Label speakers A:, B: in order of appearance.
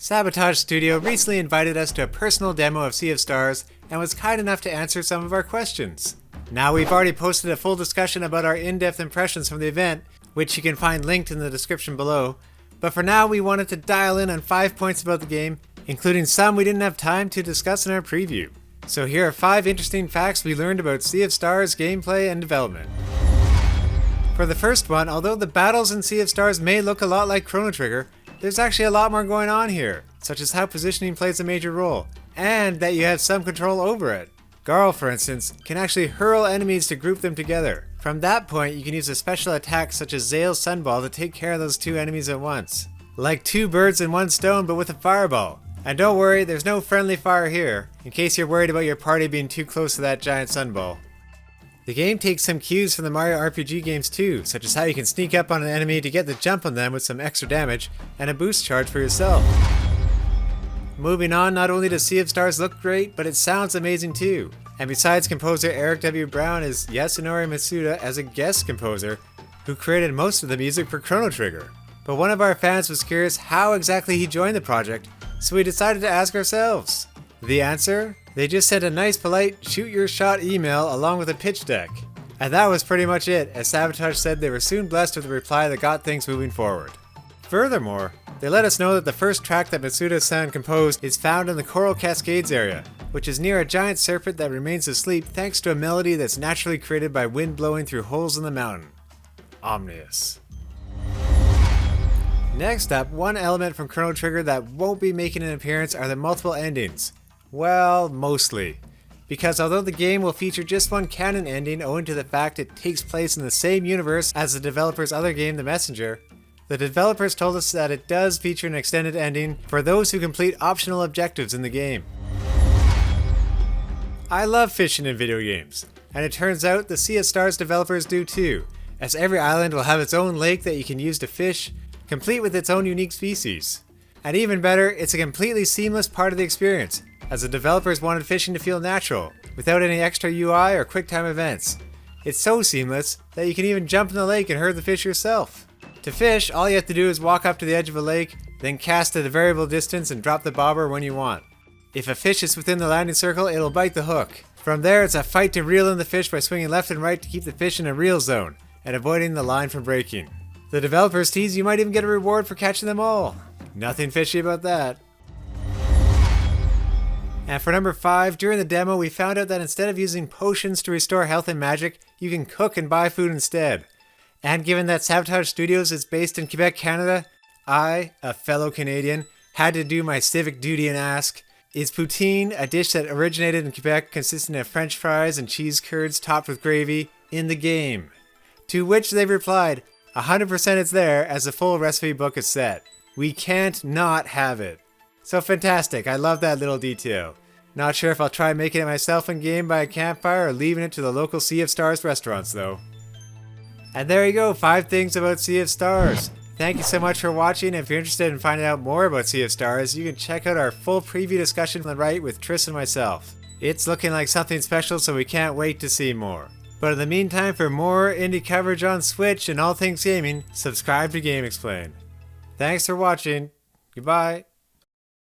A: Sabotage Studio recently invited us to a personal demo of Sea of Stars and was kind enough to answer some of our questions. Now we've already posted a full discussion about our in-depth impressions from the event, which you can find linked in the description below, but for now we wanted to dial in on 5 points about the game, including some we didn't have time to discuss in our preview. So here are 5 interesting facts we learned about Sea of Stars gameplay and development. For the first one, although the battles in Sea of Stars may look a lot like Chrono Trigger, there's actually a lot more going on here, such as how positioning plays a major role, and that you have some control over it. Garl, for instance, can actually hurl enemies to group them together. From that point, you can use a special attack such as Zale's Sunball to take care of those 2 enemies at once. Like 2 birds in 1 stone, but with a fireball. And don't worry, there's no friendly fire here, in case you're worried about your party being too close to that giant sunball. The game takes some cues from the Mario RPG games too, such as how you can sneak up on an enemy to get the jump on them with some extra damage, and a boost charge for yourself. Moving on, not only does Sea of Stars look great, but it sounds amazing too. And besides composer Eric W. Brown is Yasunori Mitsuda as a guest composer, who created most of the music for Chrono Trigger. But one of our fans was curious how exactly he joined the project, so we decided to ask ourselves. The answer? They just sent a nice polite shoot your shot email along with a pitch deck. And that was pretty much it, as Sabotage said they were soon blessed with a reply that got things moving forward. Furthermore, they let us know that the first track that Mitsuda-san composed is found in the Coral Cascades area, which is near a giant serpent that remains asleep thanks to a melody that's naturally created by wind blowing through holes in the mountain. Ominous. Next up, one element from Chrono Trigger that won't be making an appearance are the multiple endings. Well, mostly. Because although the game will feature just one canon ending owing to the fact it takes place in the same universe as the developer's other game, The Messenger, the developers told us that it does feature an extended ending for those who complete optional objectives in the game. I love fishing in video games, and it turns out the Sea of Stars developers do too, as every island will have its own lake that you can use to fish, complete with its own unique species. And even better, it's a completely seamless part of the experience, as the developers wanted fishing to feel natural, without any extra UI or QuickTime events. It's so seamless that you can even jump in the lake and herd the fish yourself. To fish, all you have to do is walk up to the edge of a lake, then cast at a variable distance and drop the bobber when you want. If a fish is within the landing circle, it'll bite the hook. From there, it's a fight to reel in the fish by swinging left and right to keep the fish in a reel zone, and avoiding the line from breaking. The developers tease you might even get a reward for catching them all. Nothing fishy about that. And for number 5, during the demo we found out that instead of using potions to restore health and magic, you can cook and buy food instead. And given that Sabotage Studios is based in Quebec, Canada, I, a fellow Canadian, had to do my civic duty and ask, is poutine, a dish that originated in Quebec consisting of French fries and cheese curds topped with gravy, in the game? To which they replied, 100% it's there as the full recipe book is set. We can't not have it. So fantastic, I love that little detail. Not sure if I'll try making it myself in game by a campfire or leaving it to the local Sea of Stars restaurants though. And there you go, 5 things about Sea of Stars. Thank you so much for watching. If you're interested in finding out more about Sea of Stars, you can check out our full preview discussion on the right with Tris and myself. It's looking like something special, so we can't wait to see more. But in the meantime, for more indie coverage on Switch and all things gaming, subscribe to GameXplain. Thanks for watching. Goodbye.